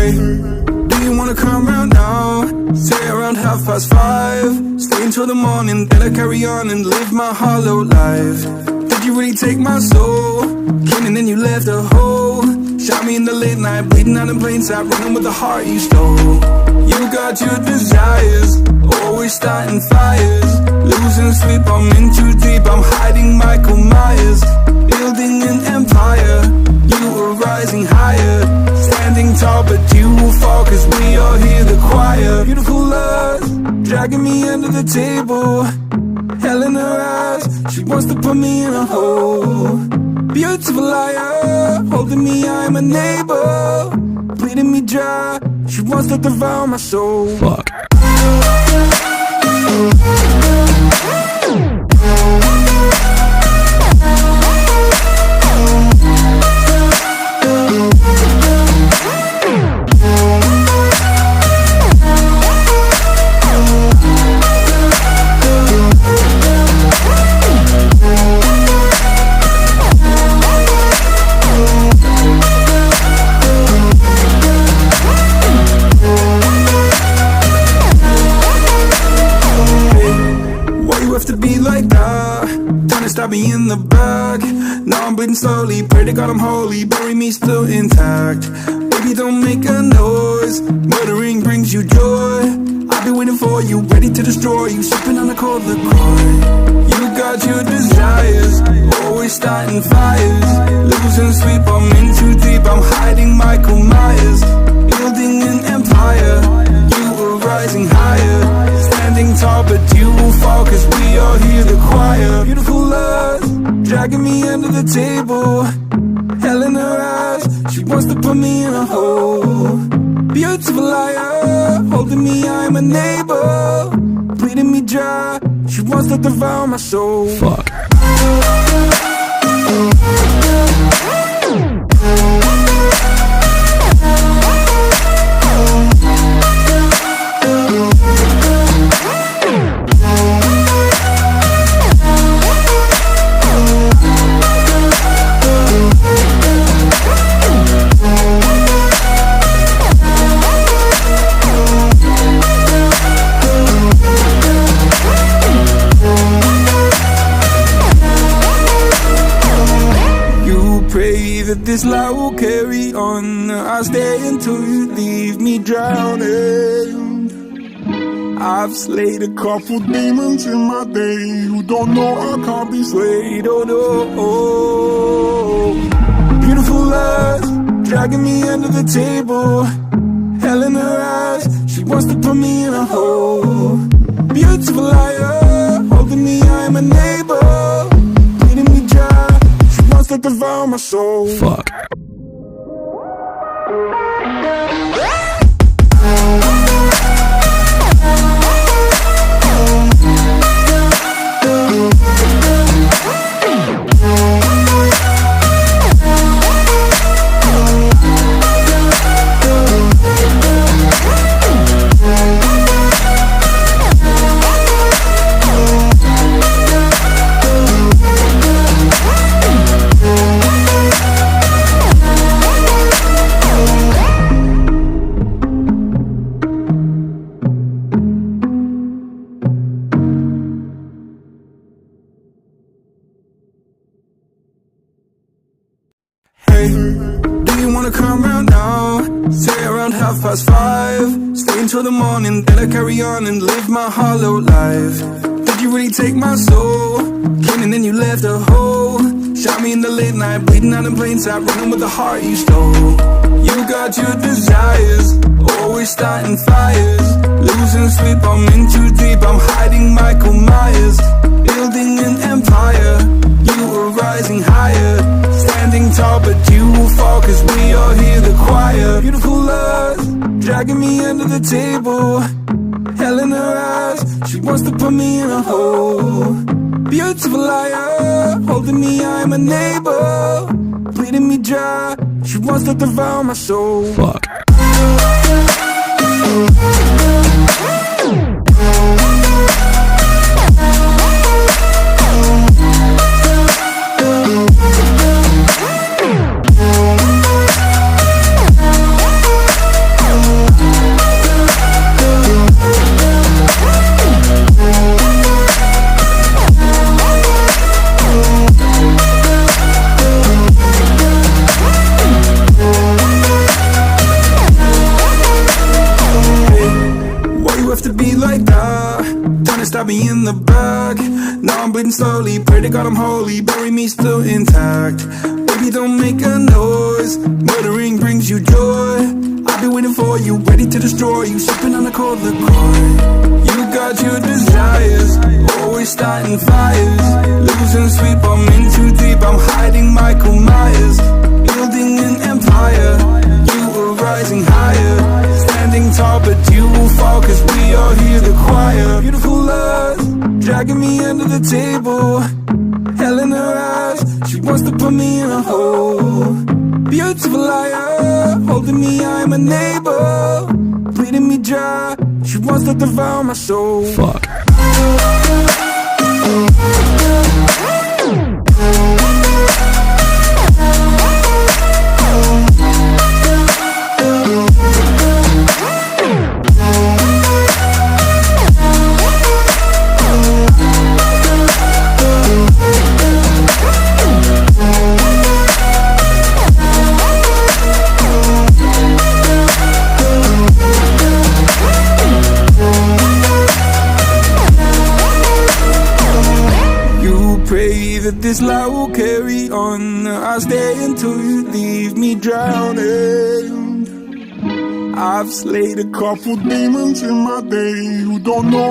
Hey, do you wanna come round now? Say around 5:30. Stay until the morning, then I carry on and live my hollow life. Did you really take my soul? Came and then you left a hole. Shot me in the late night, bleeding out in plain sight, running with the heart you stole. You got your desires, always starting fires. Losing sleep, I'm in too deep, I'm hiding Michael Myers. Building an empire, you were rising higher. Standing tall, but you will fall, cause we all hear the choir. Beautiful love, dragging me under the table. Hell in her eyes, she wants to put me in a hole. Beautiful liar, holding me, I'm a neighbor. Bleeding me dry, she wants to devour my soul. Fuck. Stab me in the back. Now I'm bleeding slowly. Pray to God I'm holy. Bury me still intact. Baby, don't make a noise. Murdering brings you joy. I've been waiting for you, ready to destroy you. Sipping on the cold liqueur. You got your desires, always starting fires. Losing sleep, I'm in too deep, I'm hiding Michael Myers. Building an empire, you were rising higher. Standing tall, but you will fall, cause we all hear the choir. Beautiful love, dragging me under the table. Hell in her eyes, she wants to put me in a hole. Beautiful liar, holding me, I'm a neighbor. Bleeding me dry, she wants to devour my soul. Fuck. This light will carry on. I'll stay until you leave me drowning. I've slayed a couple demons in my day. You don't know I can't be swayed. Oh no. Beautiful lies, dragging me under the table. Hell in her eyes, she wants to put me in a hole. Beautiful liar, holding me, I'm a neighbor. Bleeding me dry, she wants to devour my soul. Fuck. Hey, do you wanna come round now? Say around 5:30. Stay until the morning, then I carry on and live my hollow life. Did you really take my soul? Came and then you left a hole. Shot me in the late night, bleeding out in plain sight, running with the heart you stole. You got your desires, always starting fires. Losing sleep, I'm in too deep, I'm hiding Michael Myers. Building an empire, you were rising higher. Standing tall, but you will fall, cause we all hear the choir. Beautiful love, dragging me under the table. Hell in her eyes, she wants to put me in a hole. Beautiful liar, holding me, I'm a neighbor. Bleeding me dry, she wants to devour my soul. Fuck. fading slowly. Pray to God I'm holy, bury me still intact. Baby, don't make a noise. Murdering brings you joy. I've been waiting for you, ready to destroy you. Sipping on a cold liqueur. You got your desires, always starting fires. Losing sleep, I'm in too deep. I'm hiding Michael Myers. Building an empire, you were rising higher. Standing tall, but you will fall, cause we all hear the choir. Beautiful love, dragging me under the table. Hell in her eyes, she wants to put me in a hole. Beautiful liar, holding me, I'm a neighbor. Bleeding me dry, she wants to devour my soul. Fuck. Pray that this light will carry on. I'll stay until you leave me drowning. I've slayed a couple demons in my day who don't know